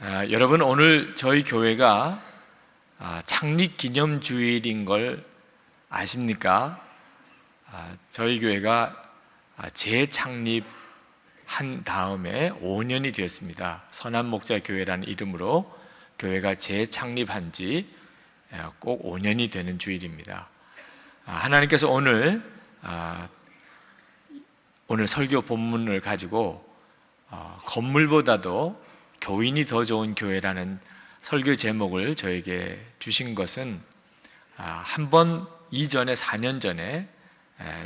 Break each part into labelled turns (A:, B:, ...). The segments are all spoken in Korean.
A: 여러분, 오늘 저희 교회가 창립 기념 주일인 걸 아십니까? 저희 교회가 재창립한 다음에 5년이 되었습니다. 선한목자교회라는 이름으로 교회가 재창립한 지 꼭 5년이 되는 주일입니다. 하나님께서 오늘 설교 본문을 가지고 건물보다도 교인이 더 좋은 교회라는 설교 제목을 저에게 주신 것은 한 번 이전에 4년 전에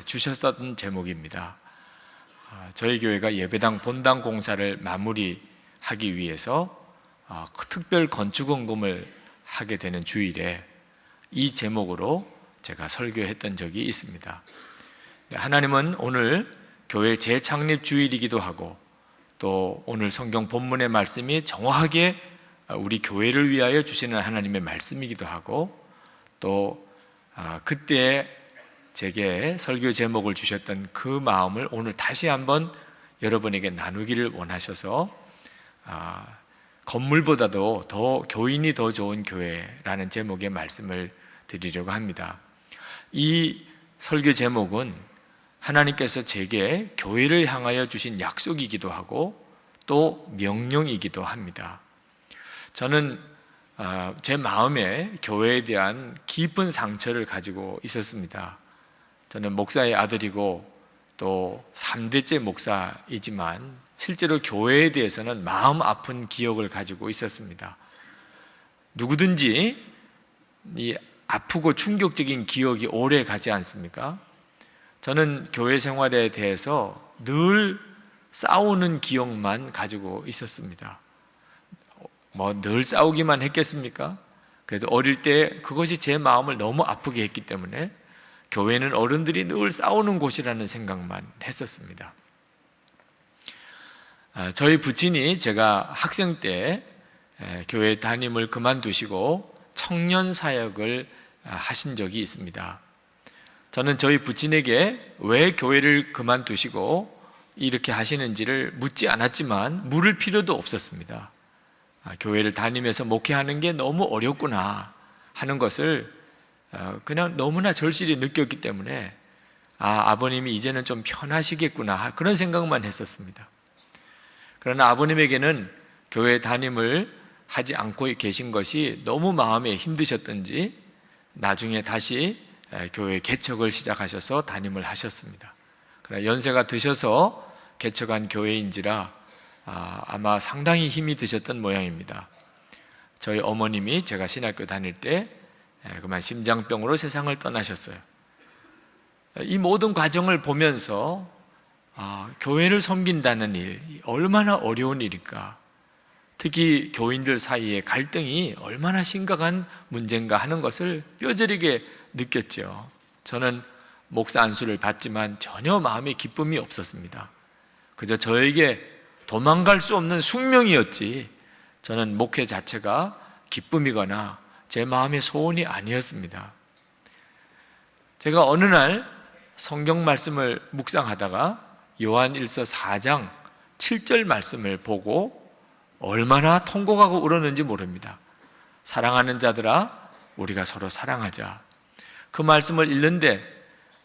A: 주셨던 제목입니다. 저희 교회가 예배당 본당 공사를 마무리하기 위해서 특별 건축원금을 하게 되는 주일에 이 제목으로 제가 설교했던 적이 있습니다. 하나님은 오늘 교회 재창립 주일이기도 하고 또 오늘 성경 본문의 말씀이 정확하게 우리 교회를 위하여 주시는 하나님의 말씀이기도 하고 또 그때 제게 설교 제목을 주셨던 그 마음을 오늘 다시 한번 여러분에게 나누기를 원하셔서 건물보다도 더 교인이 더 좋은 교회라는 제목의 말씀을 드리려고 합니다. 이 설교 제목은 하나님께서 제게 교회를 향하여 주신 약속이기도 하고 또 명령이기도 합니다. 저는 제 마음에 교회에 대한 깊은 상처를 가지고 있었습니다. 저는 목사의 아들이고 또 3대째 목사이지만 실제로 교회에 대해서는 마음 아픈 기억을 가지고 있었습니다. 누구든지 이 아프고 충격적인 기억이 오래 가지 않습니까? 저는 교회 생활에 대해서 늘 싸우는 기억만 가지고 있었습니다. 늘 싸우기만 했겠습니까? 그래도 어릴 때 그것이 제 마음을 너무 아프게 했기 때문에 교회는 어른들이 늘 싸우는 곳이라는 생각만 했었습니다. 저희 부친이 제가 학생 때 교회 담임을 그만두시고 청년 사역을 하신 적이 있습니다. 저는 저희 부친에게 왜 교회를 그만두시고 이렇게 하시는지를 묻지 않았지만 물을 필요도 없었습니다. 교회를 다니면서 목회하는 게 너무 어렵구나 하는 것을 그냥 너무나 절실히 느꼈기 때문에 아버님이 이제는 좀 편하시겠구나 그런 생각만 했었습니다. 그러나 아버님에게는 교회 담임을 하지 않고 계신 것이 너무 마음에 힘드셨던지 나중에 다시 교회 개척을 시작하셔서 담임을 하셨습니다. 그러나 연세가 드셔서 개척한 교회인지라 아마 상당히 힘이 드셨던 모양입니다. 저희 어머님이 제가 신학교 다닐 때 그만 심장병으로 세상을 떠나셨어요. 이 모든 과정을 보면서 교회를 섬긴다는 일 얼마나 어려운 일일까, 특히 교인들 사이의 갈등이 얼마나 심각한 문제인가 하는 것을 뼈저리게 느꼈죠. 저는 목사 안수를 받지만 전혀 마음에 기쁨이 없었습니다. 그저 저에게 도망갈 수 없는 숙명이었지 저는 목회 자체가 기쁨이거나 제 마음의 소원이 아니었습니다. 제가 어느 날 성경 말씀을 묵상하다가 요한일서 4장 7절 말씀을 보고 얼마나 통곡하고 울었는지 모릅니다. 사랑하는 자들아 우리가 서로 사랑하자. 그 말씀을 읽는데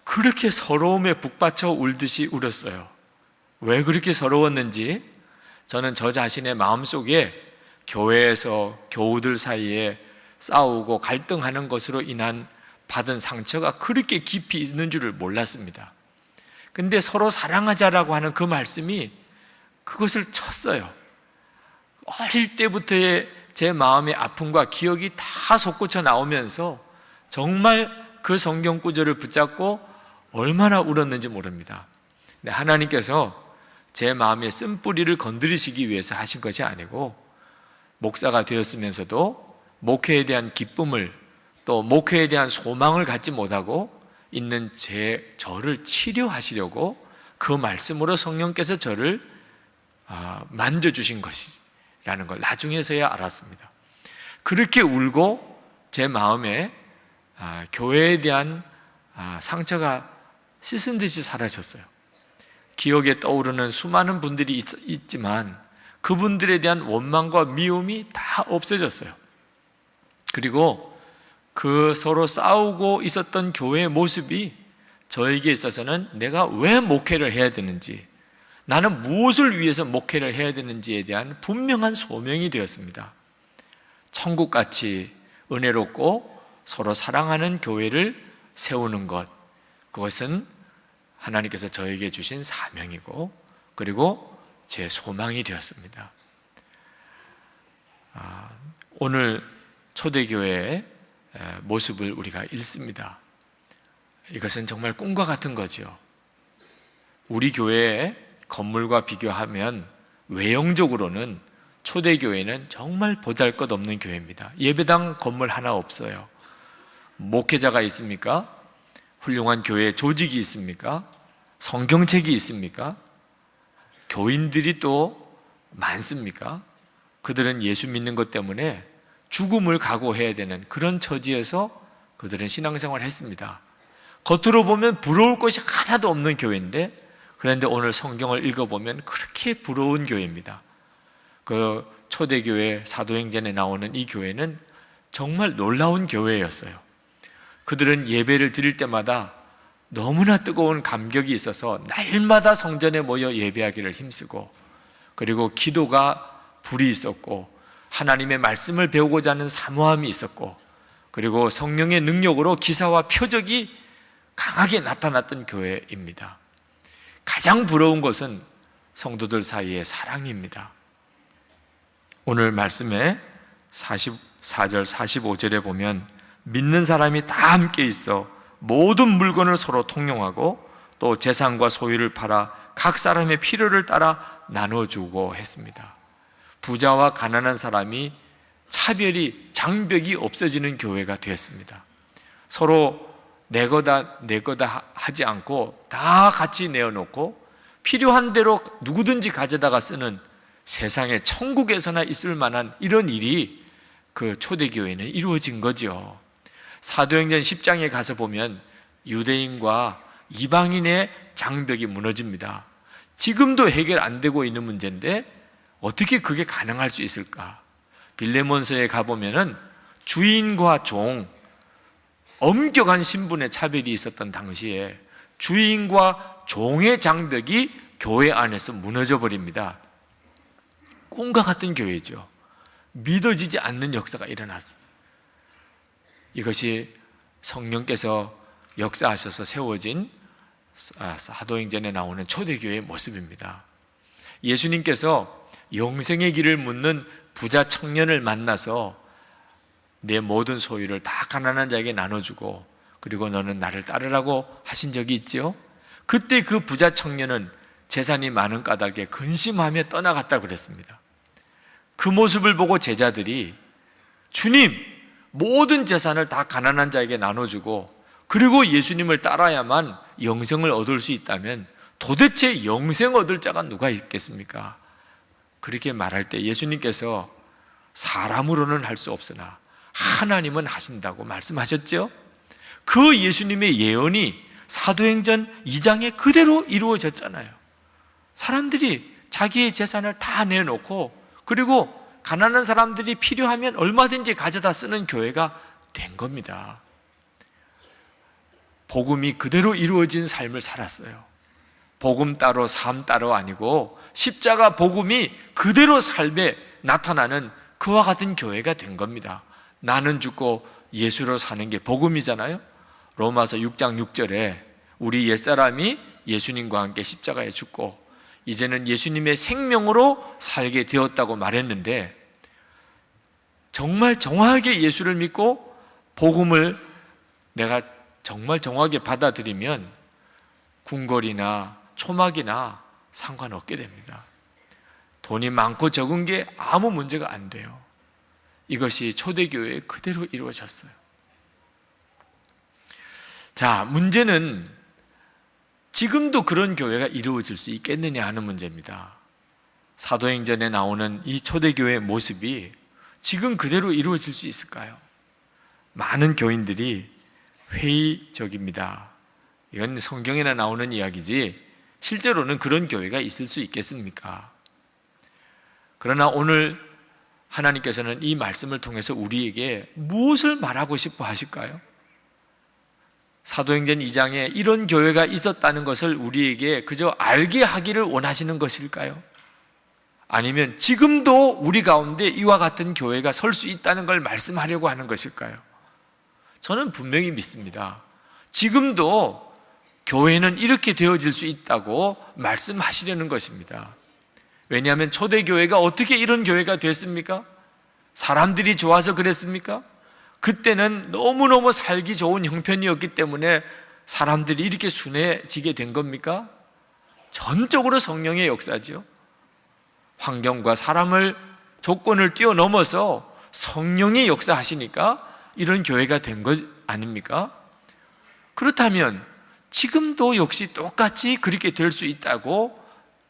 A: 그렇게 서러움에 북받쳐 울듯이 울었어요. 왜 그렇게 서러웠는지 저는 저 자신의 마음속에 교회에서 교우들 사이에 싸우고 갈등하는 것으로 인한 받은 상처가 그렇게 깊이 있는 줄을 몰랐습니다. 근데 서로 사랑하자라고 하는 그 말씀이 그것을 쳤어요. 어릴 때부터의 제 마음의 아픔과 기억이 다 솟구쳐 나오면서 정말 그 성경 구절을 붙잡고 얼마나 울었는지 모릅니다. 근데 하나님께서 제 마음의 쓴뿌리를 건드리시기 위해서 하신 것이 아니고 목사가 되었으면서도 목회에 대한 기쁨을 또 목회에 대한 소망을 갖지 못하고 있는 저를 치료하시려고 그 말씀으로 성령께서 저를 만져주신 것이라는 걸 나중에서야 알았습니다. 그렇게 울고 제 마음에 교회에 대한 상처가 씻은 듯이 사라졌어요. 기억에 떠오르는 수많은 분들이 있지만 그분들에 대한 원망과 미움이 다 없어졌어요. 그리고 그 서로 싸우고 있었던 교회의 모습이 저에게 있어서는 내가 왜 목회를 해야 되는지, 나는 무엇을 위해서 목회를 해야 되는지에 대한 분명한 소명이 되었습니다. 천국같이 은혜롭고 서로 사랑하는 교회를 세우는 것, 그것은 하나님께서 저에게 주신 사명이고, 그리고 제 소망이 되었습니다. 오늘 초대교회의 모습을 우리가 읽습니다. 이것은 정말 꿈과 같은 거죠. 우리 교회의 건물과 비교하면 외형적으로는 초대교회는 정말 보잘것없는 교회입니다. 예배당 건물 하나 없어요. 목회자가 있습니까? 훌륭한 교회 조직이 있습니까? 성경책이 있습니까? 교인들이 또 많습니까? 그들은 예수 믿는 것 때문에 죽음을 각오해야 되는 그런 처지에서 그들은 신앙생활을 했습니다. 겉으로 보면 부러울 것이 하나도 없는 교회인데, 그런데 오늘 성경을 읽어보면 그렇게 부러운 교회입니다. 그 초대교회 사도행전에 나오는 이 교회는 정말 놀라운 교회였어요. 그들은 예배를 드릴 때마다 너무나 뜨거운 감격이 있어서 날마다 성전에 모여 예배하기를 힘쓰고, 그리고 기도가 불이 있었고, 하나님의 말씀을 배우고자 하는 사모함이 있었고, 그리고 성령의 능력으로 기사와 표적이 강하게 나타났던 교회입니다. 가장 부러운 것은 성도들 사이의 사랑입니다. 오늘 말씀에 44절 45절에 보면 믿는 사람이 다 함께 있어 모든 물건을 서로 통용하고 또 재산과 소유를 팔아 각 사람의 필요를 따라 나눠주고 했습니다. 부자와 가난한 사람이 차별이, 장벽이 없어지는 교회가 되었습니다. 서로 내 거다 하지 않고 다 같이 내어놓고 필요한 대로 누구든지 가져다가 쓰는, 세상에 천국에서나 있을 만한 이런 일이 그 초대교회는 이루어진 거죠. 사도행전 10장에 가서 보면 유대인과 이방인의 장벽이 무너집니다. 지금도 해결 안 되고 있는 문제인데 어떻게 그게 가능할 수 있을까? 빌레몬서에 가보면은 주인과 종, 엄격한 신분의 차별이 있었던 당시에 주인과 종의 장벽이 교회 안에서 무너져 버립니다. 꿈과 같은 교회죠. 믿어지지 않는 역사가 일어났어요. 이것이 성령께서 역사하셔서 세워진 사도행전에 나오는 초대교회의 모습입니다. 예수님께서 영생의 길을 묻는 부자 청년을 만나서 내 모든 소유를 다 가난한 자에게 나눠주고, 그리고 너는 나를 따르라고 하신 적이 있죠. 그때 그 부자 청년은 재산이 많은 까닭에 근심하며 떠나갔다고 그랬습니다. 그 모습을 보고 제자들이 주님, 모든 재산을 다 가난한 자에게 나눠주고 그리고 예수님을 따라야만 영생을 얻을 수 있다면 도대체 영생 얻을 자가 누가 있겠습니까? 그렇게 말할 때 예수님께서 사람으로는 할 수 없으나 하나님은 하신다고 말씀하셨죠. 그 예수님의 예언이 사도행전 2장에 그대로 이루어졌잖아요. 사람들이 자기의 재산을 다 내놓고, 그리고 가난한 사람들이 필요하면 얼마든지 가져다 쓰는 교회가 된 겁니다. 복음이 그대로 이루어진 삶을 살았어요. 복음 따로 삶 따로 아니고 십자가 복음이 그대로 삶에 나타나는 그와 같은 교회가 된 겁니다. 나는 죽고 예수로 사는 게 복음이잖아요. 로마서 6장 6절에 우리 옛사람이 예수님과 함께 십자가에 죽고 이제는 예수님의 생명으로 살게 되었다고 말했는데, 정말 정확하게 예수를 믿고 복음을 내가 정말 정확하게 받아들이면 궁궐이나 초막이나 상관없게 됩니다. 돈이 많고 적은 게 아무 문제가 안 돼요. 이것이 초대교회에 그대로 이루어졌어요. 자, 문제는 지금도 그런 교회가 이루어질 수 있겠느냐 하는 문제입니다. 사도행전에 나오는 이 초대교회의 모습이 지금 그대로 이루어질 수 있을까요? 많은 교인들이 회의적입니다. 이건 성경에나 나오는 이야기지 실제로는 그런 교회가 있을 수 있겠습니까? 그러나 오늘 하나님께서는 이 말씀을 통해서 우리에게 무엇을 말하고 싶어 하실까요? 사도행전 2장에 이런 교회가 있었다는 것을 우리에게 그저 알게 하기를 원하시는 것일까요? 아니면 지금도 우리 가운데 이와 같은 교회가 설 수 있다는 걸 말씀하려고 하는 것일까요? 저는 분명히 믿습니다. 지금도 교회는 이렇게 되어질 수 있다고 말씀하시려는 것입니다. 왜냐하면 초대교회가 어떻게 이런 교회가 됐습니까? 사람들이 좋아서 그랬습니까? 그때는 너무너무 살기 좋은 형편이었기 때문에 사람들이 이렇게 순해지게 된 겁니까? 전적으로 성령의 역사죠. 환경과 사람을 조건을 뛰어넘어서 성령이 역사하시니까 이런 교회가 된 것 아닙니까? 그렇다면 지금도 역시 똑같이 그렇게 될 수 있다고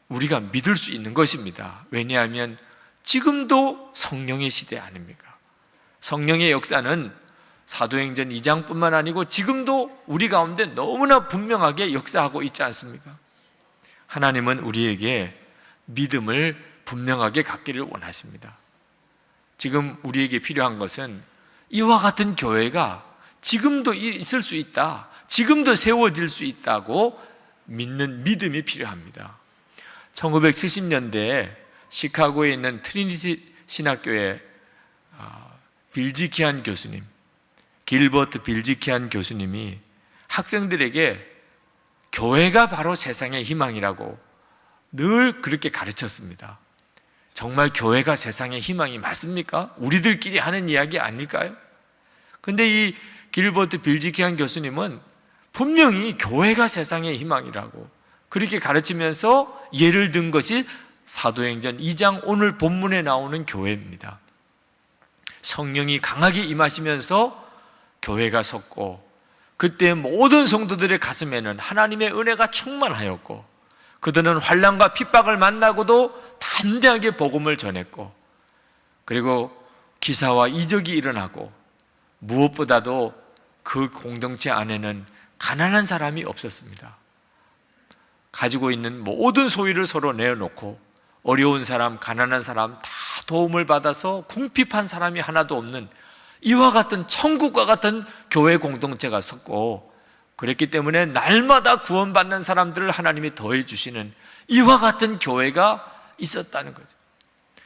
A: 우리가 믿을 수 있는 것입니다. 왜냐하면 지금도 성령의 시대 아닙니까? 성령의 역사는 사도행전 2장뿐만 아니고 지금도 우리 가운데 너무나 분명하게 역사하고 있지 않습니까? 하나님은 우리에게 믿음을 분명하게 갖기를 원하십니다. 지금 우리에게 필요한 것은 이와 같은 교회가 지금도 있을 수 있다, 지금도 세워질 수 있다고 믿는 믿음이 필요합니다. 1970년대에 시카고에 있는 트리니티 신학교의 빌지키안 교수님, 길버트 빌지키안 교수님이 학생들에게 교회가 바로 세상의 희망이라고 늘 그렇게 가르쳤습니다. 정말 교회가 세상의 희망이 맞습니까? 우리들끼리 하는 이야기 아닐까요? 근데 이 길버트 빌지키안 교수님은 분명히 교회가 세상의 희망이라고 그렇게 가르치면서 예를 든 것이 사도행전 2장 오늘 본문에 나오는 교회입니다. 성령이 강하게 임하시면서 교회가 섰고, 그때 모든 성도들의 가슴에는 하나님의 은혜가 충만하였고, 그들은 환난과 핍박을 만나고도 담대하게 복음을 전했고, 그리고 기사와 이적이 일어나고, 무엇보다도 그 공동체 안에는 가난한 사람이 없었습니다. 가지고 있는 모든 소유를 서로 내어놓고 어려운 사람, 가난한 사람 다 도움을 받아서 궁핍한 사람이 하나도 없는 이와 같은 천국과 같은 교회 공동체가 섰고, 그랬기 때문에 날마다 구원받는 사람들을 하나님이 더해 주시는 이와 같은 교회가 있었다는 거죠.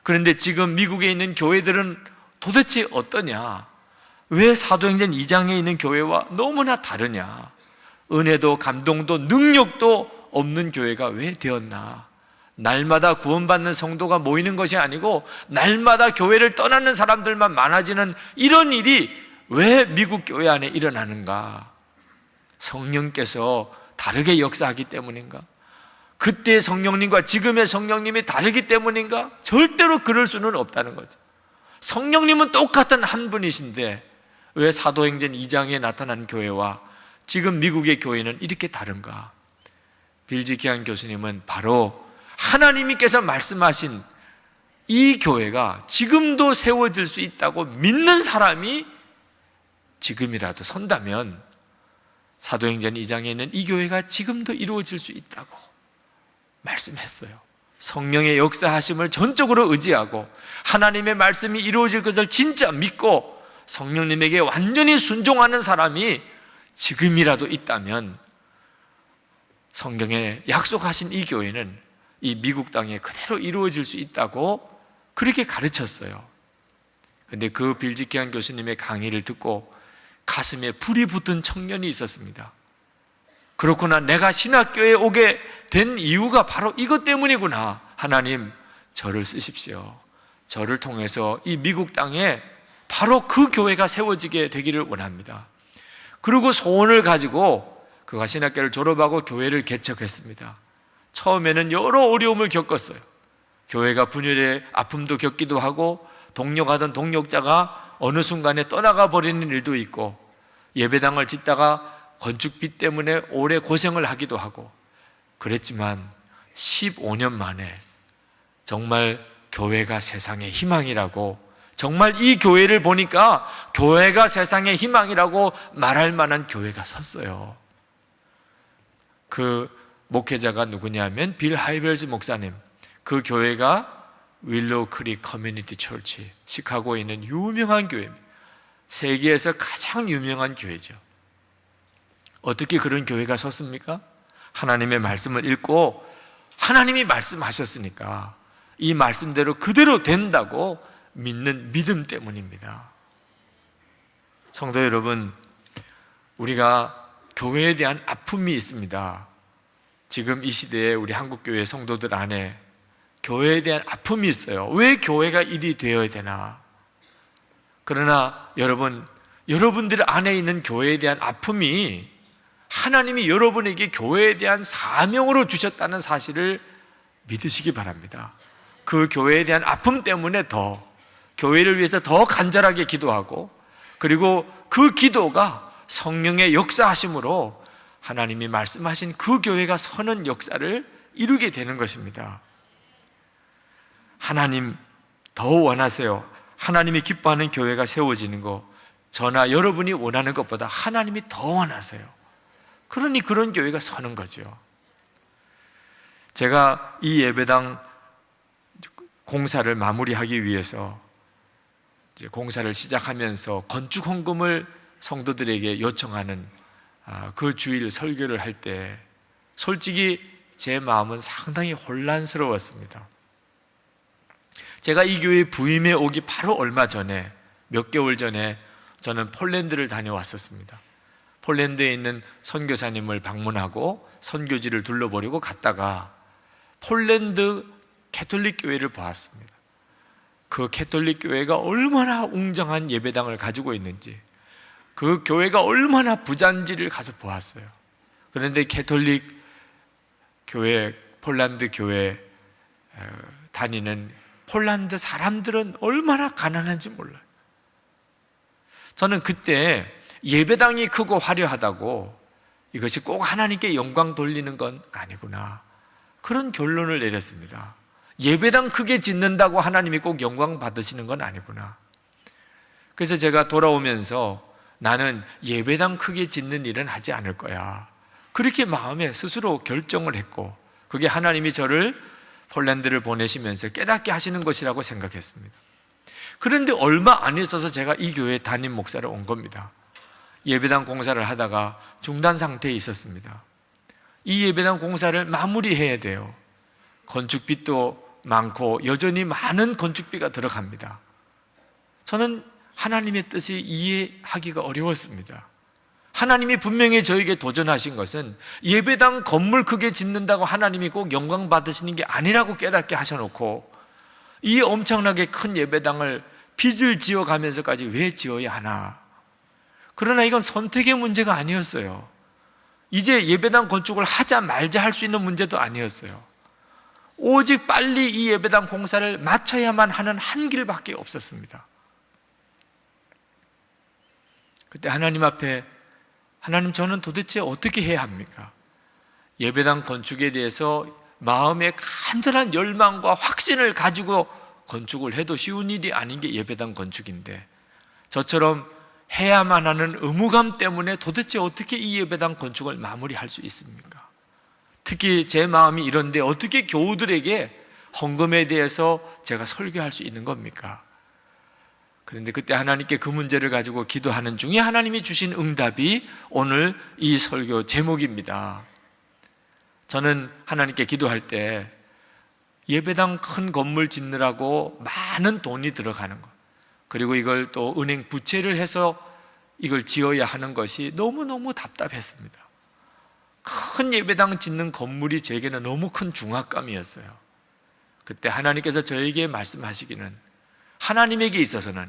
A: 그런데 지금 미국에 있는 교회들은 도대체 어떠냐? 왜 사도행전 2장에 있는 교회와 너무나 다르냐? 은혜도 감동도 능력도 없는 교회가 왜 되었나? 날마다 구원받는 성도가 모이는 것이 아니고 날마다 교회를 떠나는 사람들만 많아지는 이런 일이 왜 미국 교회 안에 일어나는가? 성령께서 다르게 역사하기 때문인가? 그때의 성령님과 지금의 성령님이 다르기 때문인가? 절대로 그럴 수는 없다는 거죠. 성령님은 똑같은 한 분이신데 왜 사도행전 2장에 나타난 교회와 지금 미국의 교회는 이렇게 다른가? 빌지키안 교수님은 바로 하나님께서 말씀하신 이 교회가 지금도 세워질 수 있다고 믿는 사람이 지금이라도 선다면 사도행전 2장에 있는 이 교회가 지금도 이루어질 수 있다고 말씀했어요. 성령의 역사하심을 전적으로 의지하고 하나님의 말씀이 이루어질 것을 진짜 믿고 성령님에게 완전히 순종하는 사람이 지금이라도 있다면 성경에 약속하신 이 교회는 이 미국 땅에 그대로 이루어질 수 있다고 그렇게 가르쳤어요. 그런데 그 빌지키안 교수님의 강의를 듣고 가슴에 불이 붙은 청년이 있었습니다. 그렇구나, 내가 신학교에 오게 된 이유가 바로 이것 때문이구나. 하나님, 저를 쓰십시오. 저를 통해서 이 미국 땅에 바로 그 교회가 세워지게 되기를 원합니다. 그리고 소원을 가지고 그가 신학교를 졸업하고 교회를 개척했습니다. 처음에는 여러 어려움을 겪었어요. 교회가 분열의 아픔도 겪기도 하고 동력하던 동력자가 어느 순간에 떠나가 버리는 일도 있고 예배당을 짓다가 건축비 때문에 오래 고생을 하기도 하고 그랬지만 15년 만에 정말 교회가 세상의 희망이라고, 정말 이 교회를 보니까 교회가 세상의 희망이라고 말할 만한 교회가 섰어요. 그 목회자가 누구냐면 빌 하이벨스 목사님. 그 교회가 윌로우 크릭 커뮤니티 처치, 시카고에 있는 유명한 교회입니다. 세계에서 가장 유명한 교회죠. 어떻게 그런 교회가 섰습니까? 하나님의 말씀을 읽고 하나님이 말씀하셨으니까 이 말씀대로 그대로 된다고 믿는 믿음 때문입니다. 성도 여러분, 우리가 교회에 대한 아픔이 있습니다. 지금 이 시대에 우리 한국교회 성도들 안에 교회에 대한 아픔이 있어요. 왜 교회가 이리 되어야 되나? 그러나 여러분들 안에 있는 교회에 대한 아픔이 하나님이 여러분에게 교회에 대한 사명으로 주셨다는 사실을 믿으시기 바랍니다. 그 교회에 대한 아픔 때문에 더 교회를 위해서 더 간절하게 기도하고, 그리고 그 기도가 성령의 역사하심으로 하나님이 말씀하신 그 교회가 서는 역사를 이루게 되는 것입니다. 하나님 더 원하세요. 하나님이 기뻐하는 교회가 세워지는 거, 저나 여러분이 원하는 것보다 하나님이 더 원하세요. 그러니 그런 교회가 서는 거죠. 제가 이 예배당 공사를 마무리하기 위해서 이제 공사를 시작하면서 건축 헌금을 성도들에게 요청하는 그 주일 설교를 할 때 솔직히 제 마음은 상당히 혼란스러웠습니다. 제가 이 교회에 부임해 오기 바로 얼마 전에, 몇 개월 전에 저는 폴란드를 다녀왔었습니다. 폴란드에 있는 선교사님을 방문하고 선교지를 둘러보려고 갔다가 폴란드 캐톨릭 교회를 보았습니다. 그 캐톨릭 교회가 얼마나 웅장한 예배당을 가지고 있는지, 그 교회가 얼마나 부잔지를 가서 보았어요. 그런데 캐톨릭 교회, 폴란드 교회 다니는 폴란드 사람들은 얼마나 가난한지 몰라요. 저는 그때 예배당이 크고 화려하다고 이것이 꼭 하나님께 영광 돌리는 건 아니구나, 그런 결론을 내렸습니다. 예배당 크게 짓는다고 하나님이 꼭 영광 받으시는 건 아니구나. 그래서 제가 돌아오면서 나는 예배당 크게 짓는 일은 하지 않을 거야, 그렇게 마음에 스스로 결정을 했고, 그게 하나님이 저를 폴란드를 보내시면서 깨닫게 하시는 것이라고 생각했습니다. 그런데 얼마 안 있어서 제가 이 교회 담임 목사를 온 겁니다. 예배당 공사를 하다가 중단 상태에 있었습니다. 이 예배당 공사를 마무리해야 돼요. 건축비도 많고 여전히 많은 건축비가 들어갑니다. 저는 하나님의 뜻이 이해하기가 어려웠습니다. 하나님이 분명히 저에게 도전하신 것은 예배당 건물 크게 짓는다고 하나님이 꼭 영광 받으시는 게 아니라고 깨닫게 하셔놓고, 이 엄청나게 큰 예배당을 빚을 지어가면서까지 왜 지어야 하나? 그러나 이건 선택의 문제가 아니었어요. 이제 예배당 건축을 하자 말자 할 수 있는 문제도 아니었어요. 오직 빨리 이 예배당 공사를 마쳐야만 하는 한 길밖에 없었습니다. 그때 하나님 앞에, 하나님, 저는 도대체 어떻게 해야 합니까? 예배당 건축에 대해서 마음에 간절한 열망과 확신을 가지고 건축을 해도 쉬운 일이 아닌 게 예배당 건축인데, 저처럼 해야만 하는 의무감 때문에 도대체 어떻게 이 예배당 건축을 마무리할 수 있습니까? 특히 제 마음이 이런데 어떻게 교우들에게 헌금에 대해서 제가 설교할 수 있는 겁니까? 그런데 그때 하나님께 그 문제를 가지고 기도하는 중에 하나님이 주신 응답이 오늘 이 설교 제목입니다. 저는 하나님께 기도할 때 예배당 큰 건물 짓느라고 많은 돈이 들어가는 것, 그리고 이걸 또 은행 부채를 해서 이걸 지어야 하는 것이 너무너무 답답했습니다. 큰 예배당 짓는 건물이 제게는 너무 큰 중압감이었어요. 그때 하나님께서 저에게 말씀하시기는, 하나님에게 있어서는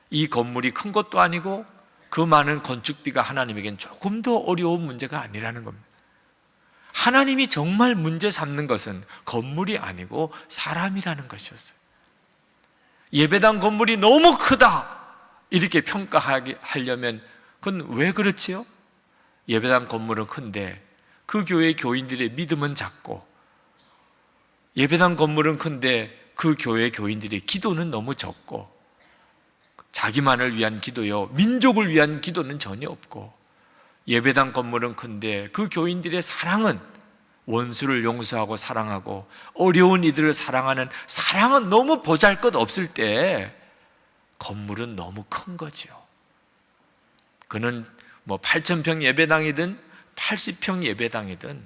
A: 이 건물이 큰 것도 아니고 그 많은 건축비가 하나님에겐 조금 더 어려운 문제가 아니라는 겁니다. 하나님이 정말 문제 삼는 것은 건물이 아니고 사람이라는 것이었어요. 예배당 건물이 너무 크다 이렇게 평가하려면 그건 왜 그렇지요? 예배당 건물은 큰데 그 교회 교인들의 믿음은 작고, 예배당 건물은 큰데 그 교회 교인들의 기도는 너무 적고, 자기만을 위한 기도요, 민족을 위한 기도는 전혀 없고, 예배당 건물은 큰데 그 교인들의 사랑은 원수를 용서하고 사랑하고 어려운 이들을 사랑하는 사랑은 너무 보잘것없을 때 건물은 너무 큰 거죠. 그는 8,000평 예배당이든 80평 예배당이든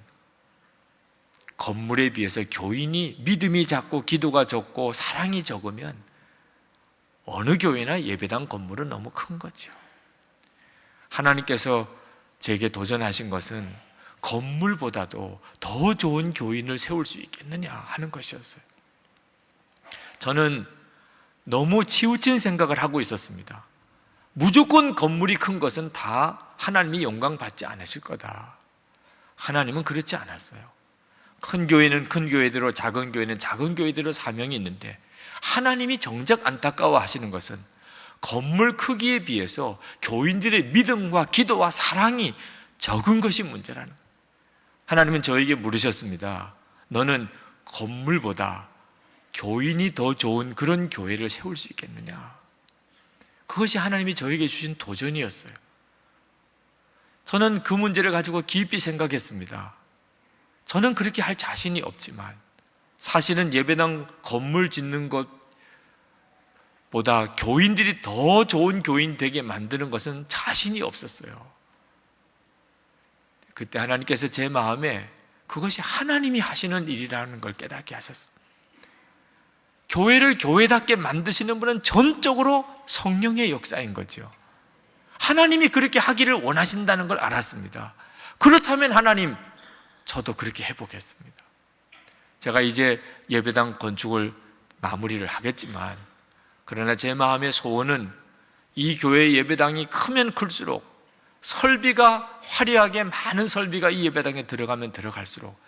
A: 건물에 비해서 교인이 믿음이 작고 기도가 적고 사랑이 적으면 어느 교회나 예배당 건물은 너무 큰 거죠. 하나님께서 제게 도전하신 것은 건물보다도 더 좋은 교인을 세울 수 있겠느냐 하는 것이었어요. 저는 너무 치우친 생각을 하고 있었습니다. 무조건 건물이 큰 것은 다 하나님이 영광 받지 않으실 거다. 하나님은 그렇지 않았어요. 큰 교회는 큰 교회대로, 작은 교회는 작은 교회대로 사명이 있는데 하나님이 정작 안타까워 하시는 것은 건물 크기에 비해서 교인들의 믿음과 기도와 사랑이 적은 것이 문제라는 거예요. 하나님은 저에게 물으셨습니다. 너는 건물보다 교인이 더 좋은 그런 교회를 세울 수 있겠느냐? 그것이 하나님이 저에게 주신 도전이었어요. 저는 그 문제를 가지고 깊이 생각했습니다. 저는 그렇게 할 자신이 없지만 사실은 예배당 건물 짓는 것보다 교인들이 더 좋은 교인 되게 만드는 것은 자신이 없었어요. 그때 하나님께서 제 마음에 그것이 하나님이 하시는 일이라는 걸 깨닫게 하셨습니다. 교회를 교회답게 만드시는 분은 전적으로 성령의 역사인 거죠. 하나님이 그렇게 하기를 원하신다는 걸 알았습니다. 그렇다면 하나님, 저도 그렇게 해보겠습니다. 제가 이제 예배당 건축을 마무리를 하겠지만, 그러나 제 마음의 소원은 이 교회 예배당이 크면 클수록 설비가 화려하게 많은 설비가 이 예배당에 들어가면 들어갈수록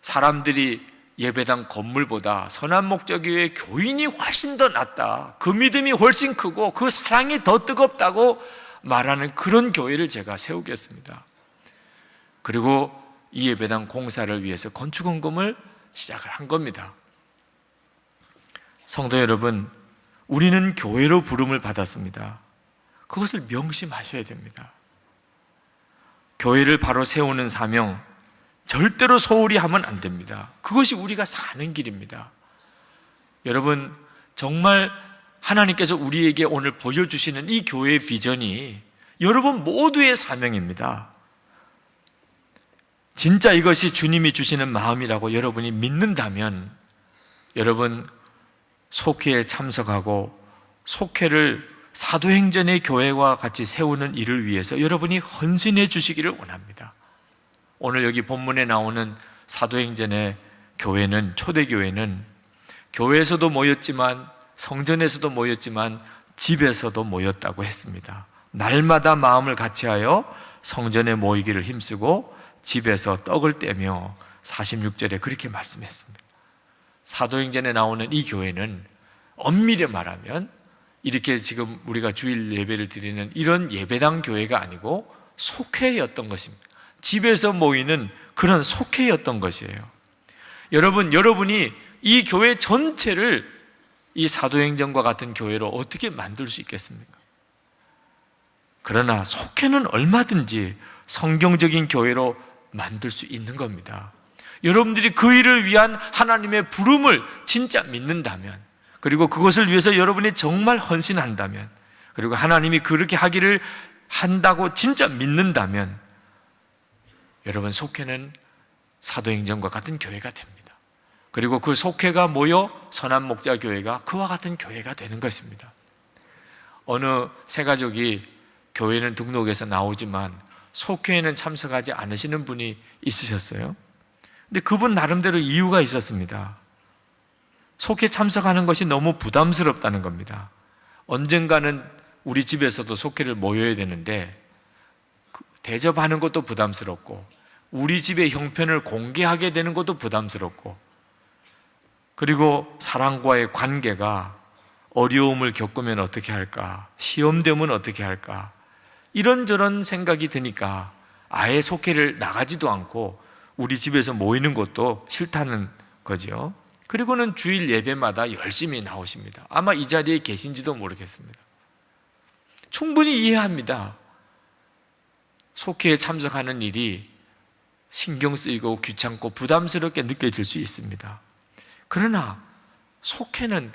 A: 사람들이 예배당 건물보다 선한목자교회 교인이 훨씬 더 낫다, 그 믿음이 훨씬 크고 그 사랑이 더 뜨겁다고 말하는 그런 교회를 제가 세우겠습니다. 그리고 이 예배당 공사를 위해서 건축헌금을 시작을 한 겁니다. 성도 여러분, 우리는 교회로 부름을 받았습니다. 그것을 명심하셔야 됩니다. 교회를 바로 세우는 사명, 절대로 소홀히 하면 안 됩니다. 그것이 우리가 사는 길입니다. 여러분, 정말 하나님께서 우리에게 오늘 보여주시는 이 교회의 비전이 여러분 모두의 사명입니다. 진짜 이것이 주님이 주시는 마음이라고 여러분이 믿는다면 여러분 속회에 참석하고 속회를 사도행전의 교회와 같이 세우는 일을 위해서 여러분이 헌신해 주시기를 원합니다. 오늘 여기 본문에 나오는 사도행전의 교회는, 초대교회는 교회에서도 모였지만 성전에서도 모였지만 집에서도 모였다고 했습니다. 날마다 마음을 같이하여 성전에 모이기를 힘쓰고 집에서 떡을 떼며 46절에 그렇게 말씀했습니다. 사도행전에 나오는 이 교회는 엄밀히 말하면 이렇게 지금 우리가 주일 예배를 드리는 이런 예배당 교회가 아니고 속회였던 것입니다. 집에서 모이는 그런 속회였던 것이에요. 여러분이 이 교회 전체를 이 사도행전과 같은 교회로 어떻게 만들 수 있겠습니까? 그러나 속회는 얼마든지 성경적인 교회로 만들 수 있는 겁니다. 여러분들이 그 일을 위한 하나님의 부름을 진짜 믿는다면, 그리고 그것을 위해서 여러분이 정말 헌신한다면, 그리고 하나님이 그렇게 하기를 한다고 진짜 믿는다면 여러분 속회는 사도행전과 같은 교회가 됩니다. 그리고 그 속회가 모여 선한목자교회가 그와 같은 교회가 되는 것입니다. 어느 새가족이 교회는 등록해서 나오지만 속회에는 참석하지 않으시는 분이 있으셨어요. 근데 그분 나름대로 이유가 있었습니다. 속회 참석하는 것이 너무 부담스럽다는 겁니다. 언젠가는 우리 집에서도 속회를 모여야 되는데 대접하는 것도 부담스럽고 우리 집의 형편을 공개하게 되는 것도 부담스럽고, 그리고 사람과의 관계가 어려움을 겪으면 어떻게 할까, 시험 되면 어떻게 할까, 이런저런 생각이 드니까 아예 속회를 나가지도 않고 우리 집에서 모이는 것도 싫다는 거죠. 그리고는 주일 예배마다 열심히 나오십니다. 아마 이 자리에 계신지도 모르겠습니다. 충분히 이해합니다. 속회에 참석하는 일이 신경 쓰이고 귀찮고 부담스럽게 느껴질 수 있습니다. 그러나 속회는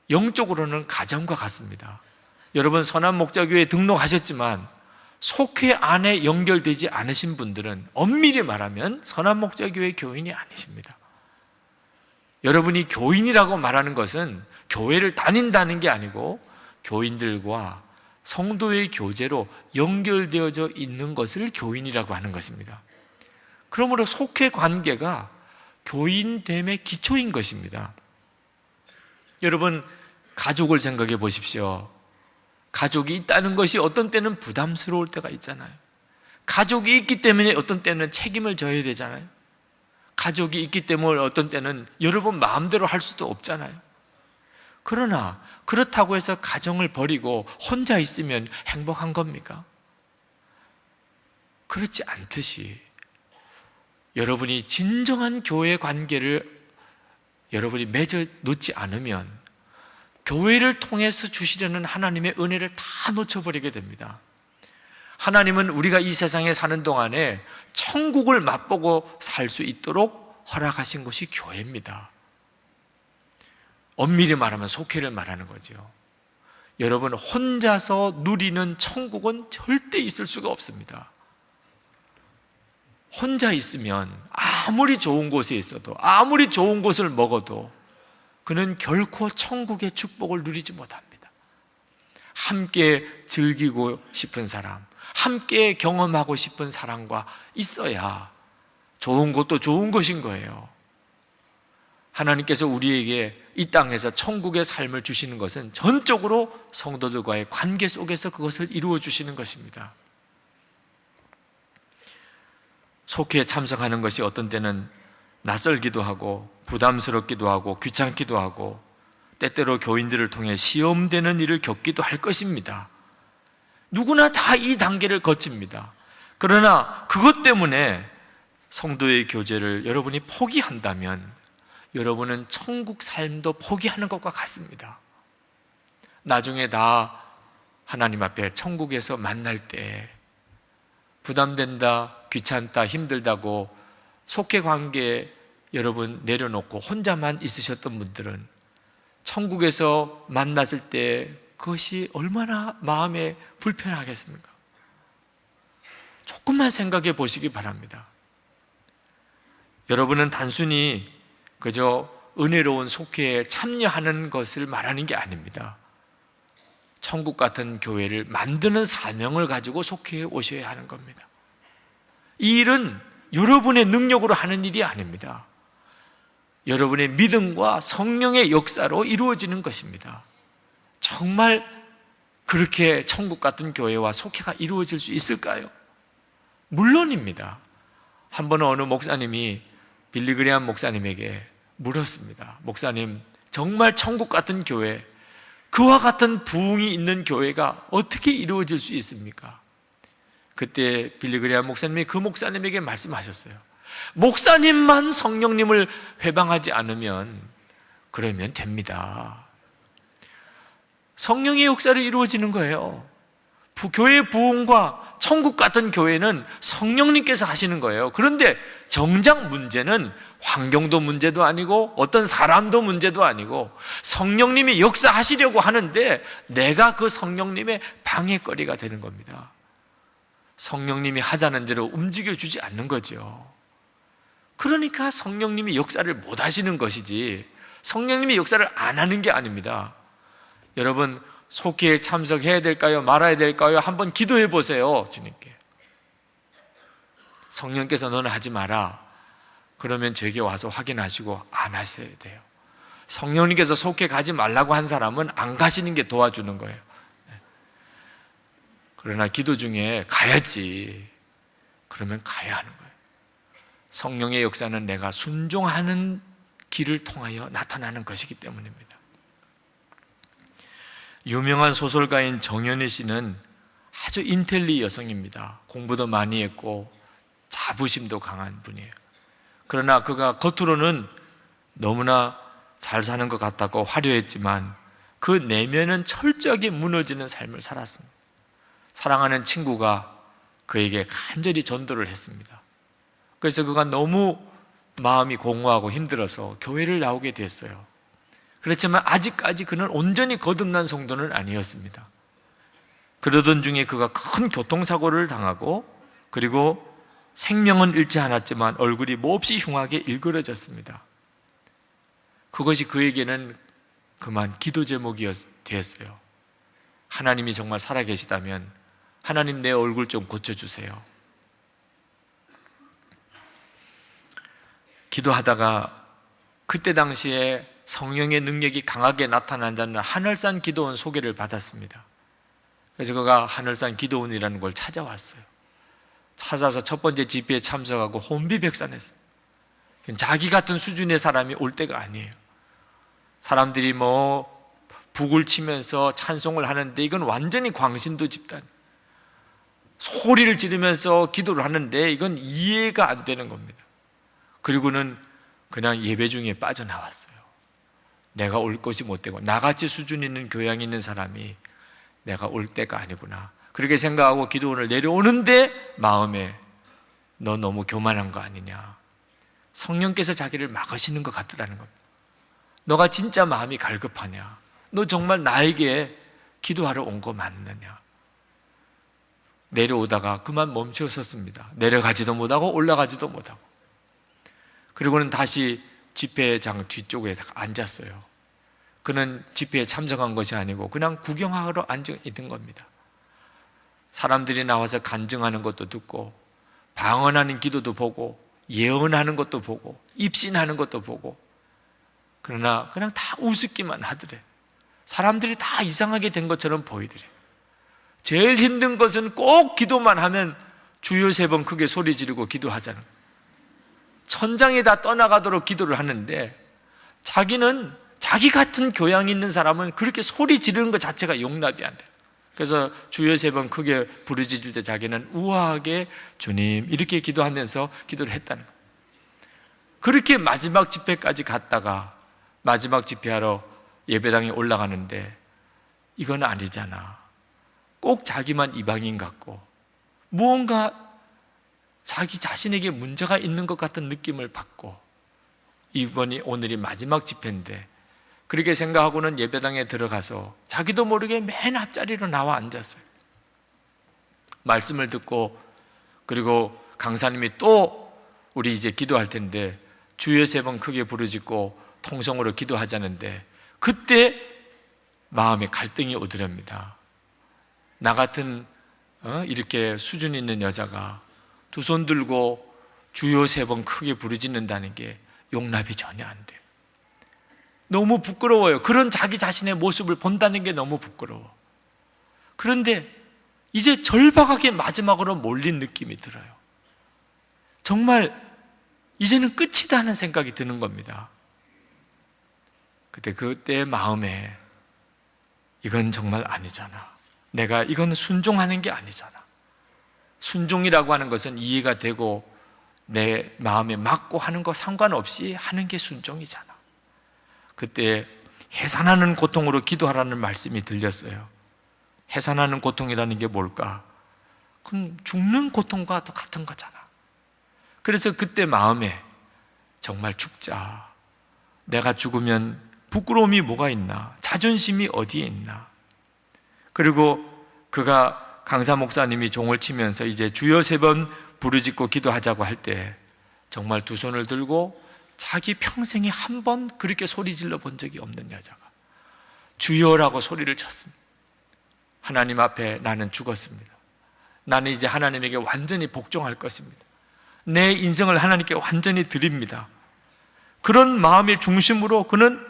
A: 영적으로는 가정과 같습니다. 여러분 선한목자교회에 등록하셨지만 속회 안에 연결되지 않으신 분들은 엄밀히 말하면 선한목자교회 교인이 아니십니다. 여러분이 교인이라고 말하는 것은 교회를 다닌다는 게 아니고 교인들과 성도의 교제로 연결되어져 있는 것을 교인이라고 하는 것입니다. 그러므로 속회 관계가 교인됨의 기초인 것입니다. 여러분, 가족을 생각해 보십시오. 가족이 있다는 것이 어떤 때는 부담스러울 때가 있잖아요. 가족이 있기 때문에 어떤 때는 책임을 져야 되잖아요. 가족이 있기 때문에 어떤 때는 여러분 마음대로 할 수도 없잖아요. 그러나 그렇다고 해서 가정을 버리고 혼자 있으면 행복한 겁니까? 그렇지 않듯이 여러분이 진정한 교회 관계를 여러분이 맺어 놓지 않으면 교회를 통해서 주시려는 하나님의 은혜를 다 놓쳐버리게 됩니다. 하나님은 우리가 이 세상에 사는 동안에 천국을 맛보고 살 수 있도록 허락하신 것이 교회입니다. 엄밀히 말하면 속회를 말하는 거죠. 여러분, 혼자서 누리는 천국은 절대 있을 수가 없습니다. 혼자 있으면 아무리 좋은 곳에 있어도, 아무리 좋은 곳을 먹어도 그는 결코 천국의 축복을 누리지 못합니다. 함께 즐기고 싶은 사람, 함께 경험하고 싶은 사람과 있어야 좋은 것도 좋은 것인 거예요. 하나님께서 우리에게 이 땅에서 천국의 삶을 주시는 것은 전적으로 성도들과의 관계 속에서 그것을 이루어 주시는 것입니다. 속회에 참석하는 것이 어떤 때는 낯설기도 하고 부담스럽기도 하고 귀찮기도 하고 때때로 교인들을 통해 시험되는 일을 겪기도 할 것입니다. 누구나 다 이 단계를 거칩니다. 그러나 그것 때문에 성도의 교제를 여러분이 포기한다면 여러분은 천국 삶도 포기하는 것과 같습니다. 나중에 다 하나님 앞에 천국에서 만날 때 부담된다, 귀찮다, 힘들다고 속회 관계에 여러분 내려놓고 혼자만 있으셨던 분들은 천국에서 만났을 때 그것이 얼마나 마음에 불편하겠습니까? 조금만 생각해 보시기 바랍니다. 여러분은 단순히 그저 은혜로운 속회에 참여하는 것을 말하는 게 아닙니다. 천국 같은 교회를 만드는 사명을 가지고 속회에 오셔야 하는 겁니다. 이 일은 여러분의 능력으로 하는 일이 아닙니다. 여러분의 믿음과 성령의 역사로 이루어지는 것입니다. 정말 그렇게 천국 같은 교회와 속회가 이루어질 수 있을까요? 물론입니다. 한 번은 어느 목사님이 빌리그레암 목사님에게 물었습니다. 목사님, 정말 천국 같은 교회, 그와 같은 부흥이 있는 교회가 어떻게 이루어질 수 있습니까? 그때 빌리그레암 목사님이 그 목사님에게 말씀하셨어요. 목사님만 성령님을 회방하지 않으면 그러면 됩니다. 성령의 역사를 이루어지는 거예요. 교회의 부흥과 천국 같은 교회는 성령님께서 하시는 거예요. 그런데 정작 문제는 환경도 문제도 아니고 어떤 사람도 문제도 아니고 성령님이 역사하시려고 하는데 내가 그 성령님의 방해거리가 되는 겁니다. 성령님이 하자는 대로 움직여주지 않는 거죠. 그러니까 성령님이 역사를 못 하시는 것이지 성령님이 역사를 안 하는 게 아닙니다. 여러분, 속회에 참석해야 될까요? 말아야 될까요? 한번 기도해 보세요. 주님께. 성령께서 너는 하지 마라. 그러면 저에게 와서 확인하시고 안 하셔야 돼요. 성령님께서 속회 가지 말라고 한 사람은 안 가시는 게 도와주는 거예요. 그러나 기도 중에 가야지. 그러면 가야 하는 거예요. 성령의 역사는 내가 순종하는 길을 통하여 나타나는 것이기 때문입니다. 유명한 소설가인 정연애 씨는 아주 인텔리 여성입니다. 공부도 많이 했고 자부심도 강한 분이에요. 그러나 그가 겉으로는 너무나 잘 사는 것 같았고 화려했지만 그 내면은 철저하게 무너지는 삶을 살았습니다. 사랑하는 친구가 그에게 간절히 전도를 했습니다. 그래서 그가 너무 마음이 공허하고 힘들어서 교회를 나오게 됐어요. 그렇지만 아직까지 그는 온전히 거듭난 성도는 아니었습니다. 그러던 중에 그가 큰 교통사고를 당하고, 그리고 생명은 잃지 않았지만 얼굴이 몹시 흉하게 일그러졌습니다. 그것이 그에게는 그만 기도 제목이 되었어요. 하나님이 정말 살아계시다면 하나님, 내 얼굴 좀 고쳐주세요. 기도하다가 그때 당시에 성령의 능력이 강하게 나타난다는 하늘산 기도원 소개를 받았습니다. 그래서 그가 하늘산 기도원이라는 걸 찾아왔어요. 찾아서 첫 번째 집회에 참석하고 혼비백산했습니다. 자기 같은 수준의 사람이 올 때가 아니에요. 사람들이 북을 치면서 찬송을 하는데 이건 완전히 광신도 집단, 소리를 지르면서 기도를 하는데 이건 이해가 안 되는 겁니다. 그리고는 그냥 예배 중에 빠져나왔어요. 내가 올 것이 못 되고, 나같이 수준 있는 교양이 있는 사람이 내가 올 때가 아니구나, 그렇게 생각하고 기도원을 내려오는데 마음에 너 너무 교만한 거 아니냐, 성령께서 자기를 막으시는 것 같더라는 겁니다. 너가 진짜 마음이 갈급하냐, 너 정말 나에게 기도하러 온 거 맞느냐. 내려오다가 그만 멈춰섰습니다. 내려가지도 못하고 올라가지도 못하고. 그리고는 다시 집회장 뒤쪽에 앉았어요. 그는 집회에 참석한 것이 아니고 그냥 구경하러 앉아 있는 겁니다. 사람들이 나와서 간증하는 것도 듣고, 방언하는 기도도 보고, 예언하는 것도 보고, 입신하는 것도 보고, 그러나 그냥 다 우습기만 하더래. 사람들이 다 이상하게 된 것처럼 보이더래. 제일 힘든 것은 꼭 기도만 하면 주여 3번 크게 소리 지르고 기도하자는 거예요. 천장에 다 떠나가도록 기도를 하는데, 자기는, 자기 같은 교양 있는 사람은 그렇게 소리 지르는 것 자체가 용납이 안 돼요. 그래서 주여 3번 크게 부르짖을 때 자기는 우아하게 주님 이렇게 기도하면서 기도를 했다는 거예요. 그렇게 마지막 집회까지 갔다가 마지막 집회하러 예배당에 올라가는데 이건 아니잖아. 꼭 자기만 이방인 같고 무언가 자기 자신에게 문제가 있는 것 같은 느낌을 받고, 오늘이 마지막 집회인데 그렇게 생각하고는 예배당에 들어가서 자기도 모르게 맨 앞자리로 나와 앉았어요. 말씀을 듣고, 그리고 강사님이 또 우리 이제 기도할 텐데 주여 3번 크게 부르짖고 통성으로 기도하자는데, 그때 마음에 갈등이 오더랍니다. 나 같은 이렇게 수준 있는 여자가 두 손 들고 주여 3번 크게 부르짖는다는 게 용납이 전혀 안 돼요. 너무 부끄러워요. 그런 자기 자신의 모습을 본다는 게 너무 부끄러워. 그런데 이제 절박하게 마지막으로 몰린 느낌이 들어요. 정말 이제는 끝이다 하는 생각이 드는 겁니다. 그때 마음에 이건 정말 아니잖아. 내가 이건 순종하는 게 아니잖아. 순종이라고 하는 것은 이해가 되고 내 마음에 맞고 하는 거 상관없이 하는 게 순종이잖아. 그때 해산하는 고통으로 기도하라는 말씀이 들렸어요. 해산하는 고통이라는 게 뭘까? 그건 죽는 고통과 똑같은 거잖아. 그래서 그때 마음에 정말 죽자. 내가 죽으면 부끄러움이 뭐가 있나? 자존심이 어디에 있나? 그리고 그가 강사 목사님이 종을 치면서 이제 주여 3번 부르짖고 기도하자고 할 때 정말 두 손을 들고 자기 평생에 한 번 그렇게 소리 질러 본 적이 없는 여자가 주여라고 소리를 쳤습니다. 하나님 앞에 나는 죽었습니다. 나는 이제 하나님에게 완전히 복종할 것입니다. 내 인생을 하나님께 완전히 드립니다. 그런 마음의 중심으로 그는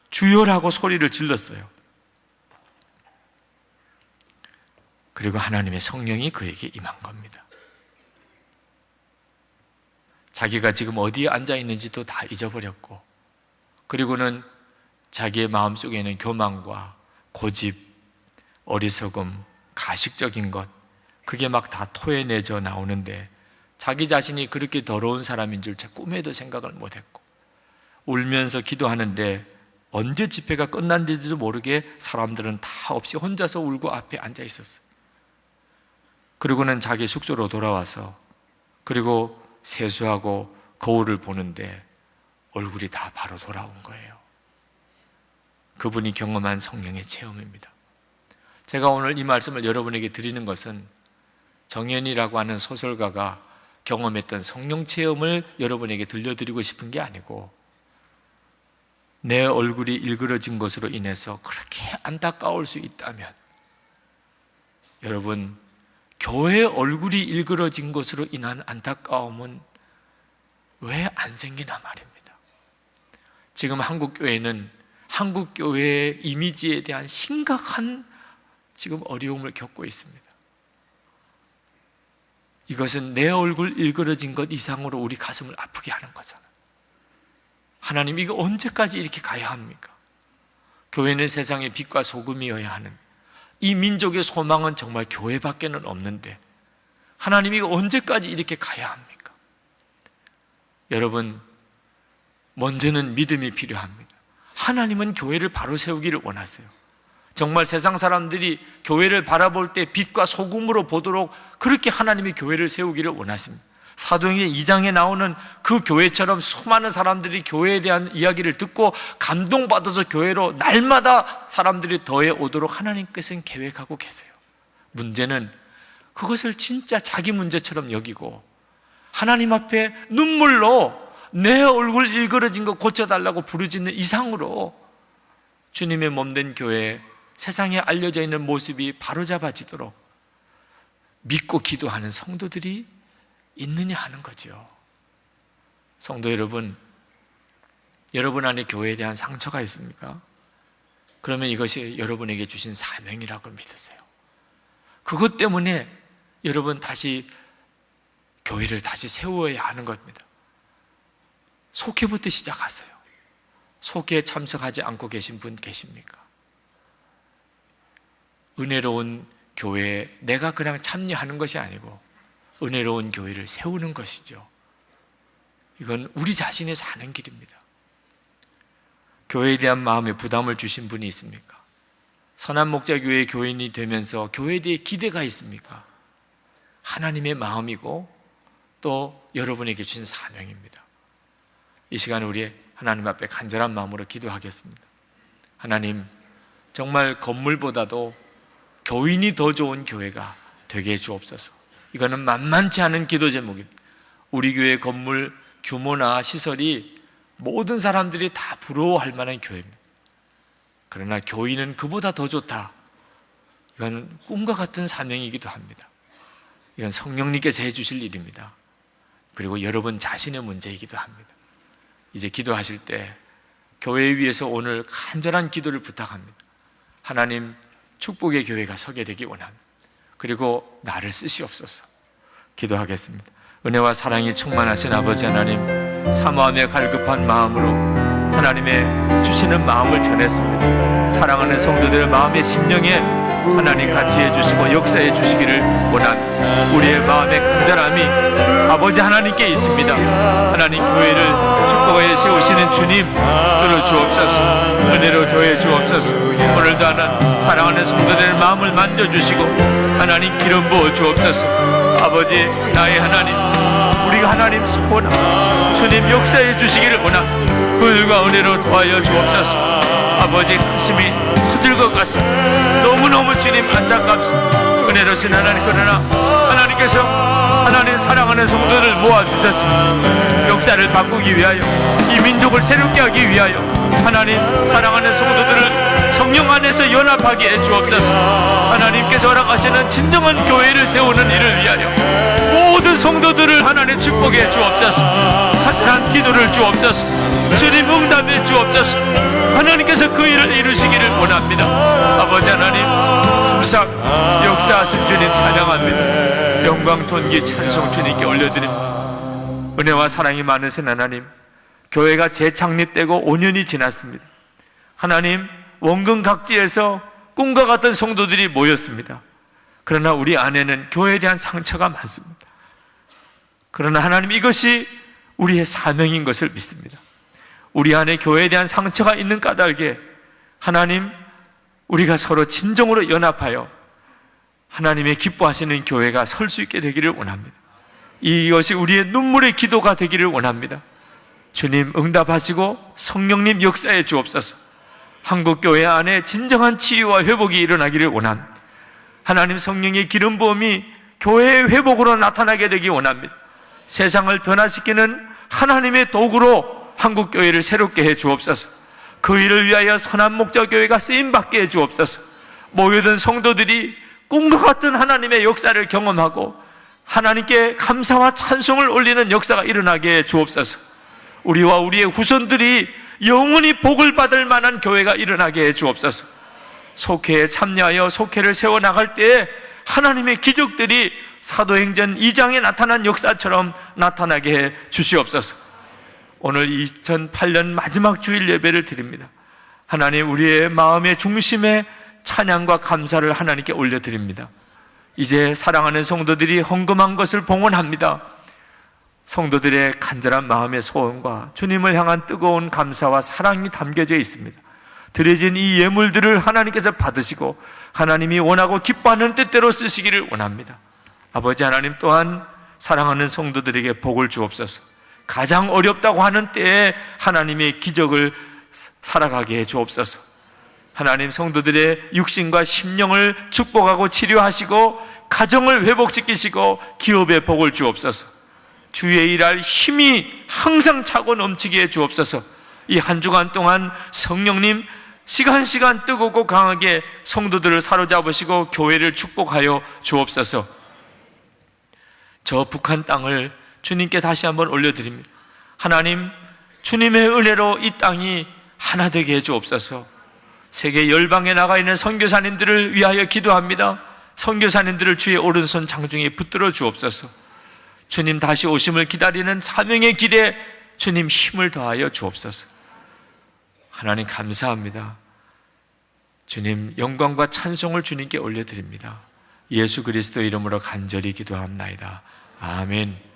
A: 주여라고 소리를 질렀어요. 그리고 하나님의 성령이 그에게 임한 겁니다. 자기가 지금 어디에 앉아 있는지도 다 잊어버렸고, 그리고는 자기의 마음속에 있는 교만과 고집, 어리석음, 가식적인 것, 그게 막 다 토해내져 나오는데 자기 자신이 그렇게 더러운 사람인 줄 꿈에도 생각을 못했고, 울면서 기도하는데 언제 집회가 끝난지도 모르게 사람들은 다 없이 혼자서 울고 앞에 앉아 있었어요. 그리고는 자기 숙소로 돌아와서, 그리고 세수하고 거울을 보는데 얼굴이 다 바로 돌아온 거예요. 그분이 경험한 성령의 체험입니다. 제가 오늘 이 말씀을 여러분에게 드리는 것은 정연이라고 하는 소설가가 경험했던 성령 체험을 여러분에게 들려드리고 싶은 게 아니고, 내 얼굴이 일그러진 것으로 인해서 그렇게 안타까울 수 있다면, 여러분, 교회 얼굴이 일그러진 것으로 인한 안타까움은 왜 안 생기나 말입니다. 지금 한국교회는 한국교회의 이미지에 대한 심각한 지금 어려움을 겪고 있습니다. 이것은 내 얼굴 일그러진 것 이상으로 우리 가슴을 아프게 하는 거잖아요. 하나님, 이거 언제까지 이렇게 가야 합니까? 교회는 세상의 빛과 소금이어야 하는, 이 민족의 소망은 정말 교회밖에는 없는데 하나님, 이거 언제까지 이렇게 가야 합니까? 여러분, 먼저는 믿음이 필요합니다. 하나님은 교회를 바로 세우기를 원하세요. 정말 세상 사람들이 교회를 바라볼 때 빛과 소금으로 보도록 그렇게 하나님이 교회를 세우기를 원하십니다. 사도행전 2장에 나오는 그 교회처럼 수많은 사람들이 교회에 대한 이야기를 듣고 감동받아서 교회로 날마다 사람들이 더해 오도록 하나님께서는 계획하고 계세요. 문제는 그것을 진짜 자기 문제처럼 여기고 하나님 앞에 눈물로 내 얼굴 일그러진 거 고쳐달라고 부르짖는 이상으로 주님의 몸된 교회에 세상에 알려져 있는 모습이 바로잡아지도록 믿고 기도하는 성도들이 있느냐 하는 거죠. 성도 여러분, 여러분 안에 교회에 대한 상처가 있습니까? 그러면 이것이 여러분에게 주신 사명이라고 믿으세요. 그것 때문에 여러분 다시 교회를 다시 세워야 하는 겁니다. 속회부터 시작하세요. 속회에 참석하지 않고 계신 분 계십니까? 은혜로운 교회에 내가 그냥 참여하는 것이 아니고 은혜로운 교회를 세우는 것이죠. 이건 우리 자신이 사는 길입니다. 교회에 대한 마음에 부담을 주신 분이 있습니까? 선한목자교회 교인이 되면서 교회에 대해 기대가 있습니까? 하나님의 마음이고 또 여러분에게 주신 사명입니다. 이 시간에 우리 하나님 앞에 간절한 마음으로 기도하겠습니다. 하나님, 정말 건물보다도 교인이 더 좋은 교회가 되게 해 주옵소서. 이거는 만만치 않은 기도 제목입니다. 우리 교회 건물 규모나 시설이 모든 사람들이 다 부러워할 만한 교회입니다. 그러나 교인은 그보다 더 좋다. 이건 꿈과 같은 사명이기도 합니다. 이건 성령님께서 해주실 일입니다. 그리고 여러분 자신의 문제이기도 합니다. 이제 기도하실 때 교회 위에서 오늘 간절한 기도를 부탁합니다. 하나님, 축복의 교회가 서게 되기 원합니다. 그리고 나를 쓰시옵소서. 기도하겠습니다. 은혜와 사랑이 충만하신 아버지 하나님, 사모하며 갈급한 마음으로 하나님의 주시는 마음을 전했습니다. 사랑하는 성도들의 마음의 심령에 하나님 같이 해주시고 역사해 주시기를 원한 우리의 마음의 간절함이 아버지 하나님께 있습니다. 하나님, 교회를 축복하여 세우시는 주님 들어주옵소서. 은혜로 교회 주옵소서. 오늘도 하나님 사랑하는 성도들의 마음을 만져주시고 하나님 기름 부어 주옵소서. 아버지, 나의 하나님, 우리가 하나님 소원하고 주님 역사해 주시기를 원한 그들과 은혜로 도와여 주옵소서. 아버지, 가슴이 터질 것 같습니다. 너무너무 주님 안타깝습니다. 은혜로신 하나님, 그러나 하나님께서 하나님 사랑하는 성도들 모아주셨습니다. 역사를 바꾸기 위하여, 이 민족을 새롭게 하기 위하여 하나님 사랑하는 성도들을 성령 안에서 연합하게 해주옵소서. 하나님께서 허락하시는 진정한 교회를 세우는 일을 위하여 모든 성도들을 하나님 축복해 주옵소서. 간절한 기도를 주옵소서. 주님 응답해 주옵소서. 하나님께서 그 일을 이루시기를 원합니다. 아버지 하나님, 항상 역사하신 주님 찬양합니다. 영광, 존귀, 찬송 주님께 올려드립니다. 은혜와 사랑이 많으신 하나님, 교회가 재창립되고 5년이 지났습니다. 하나님, 원근 각지에서 꿈과 같은 성도들이 모였습니다. 그러나 우리 안에는 교회에 대한 상처가 많습니다. 그러나 하나님, 이것이 우리의 사명인 것을 믿습니다. 우리 안에 교회에 대한 상처가 있는 까닭에 하나님, 우리가 서로 진정으로 연합하여 하나님의 기뻐하시는 교회가 설 수 있게 되기를 원합니다. 이것이 우리의 눈물의 기도가 되기를 원합니다. 주님 응답하시고 성령님 역사해 주옵소서. 한국교회 안에 진정한 치유와 회복이 일어나기를 원합니다. 하나님 성령의 기름 부음이 교회의 회복으로 나타나게 되기 원합니다. 세상을 변화시키는 하나님의 도구로 한국교회를 새롭게 해 주옵소서. 그 일을 위하여 선한 목자교회가 쓰임받게 해 주옵소서. 모여든 성도들이 꿈과 같은 하나님의 역사를 경험하고 하나님께 감사와 찬송을 올리는 역사가 일어나게 해 주옵소서. 우리와 우리의 후손들이 영원히 복을 받을 만한 교회가 일어나게 해 주옵소서. 속회에 참여하여 속회를 세워나갈 때에 하나님의 기적들이 사도행전 2장에 나타난 역사처럼 나타나게 해 주시옵소서. 오늘 2008년 마지막 주일 예배를 드립니다. 하나님, 우리의 마음의 중심에 찬양과 감사를 하나님께 올려드립니다. 이제 사랑하는 성도들이 헌금한 것을 봉헌합니다. 성도들의 간절한 마음의 소원과 주님을 향한 뜨거운 감사와 사랑이 담겨져 있습니다. 드려진 이 예물들을 하나님께서 받으시고 하나님이 원하고 기뻐하는 뜻대로 쓰시기를 원합니다. 아버지 하나님, 또한 사랑하는 성도들에게 복을 주옵소서. 가장 어렵다고 하는 때에 하나님의 기적을 살아가게 해 주옵소서. 하나님, 성도들의 육신과 심령을 축복하고 치료하시고 가정을 회복시키시고 기업에 복을 주옵소서. 주의 일할 힘이 항상 차고 넘치게 해 주옵소서. 이 한 주간 동안 성령님 시간 뜨겁고 강하게 성도들을 사로잡으시고 교회를 축복하여 주옵소서. 저 북한 땅을 주님께 다시 한번 올려드립니다. 하나님, 주님의 은혜로 이 땅이 하나 되게 해 주옵소서. 세계 열방에 나가 있는 선교사님들을 위하여 기도합니다. 선교사님들을 주의 오른손 장중에 붙들어 주옵소서. 주님 다시 오심을 기다리는 사명의 길에 주님 힘을 더하여 주옵소서. 하나님 감사합니다. 주님 영광과 찬송을 주님께 올려드립니다. 예수 그리스도 이름으로 간절히 기도합나이다. 아멘.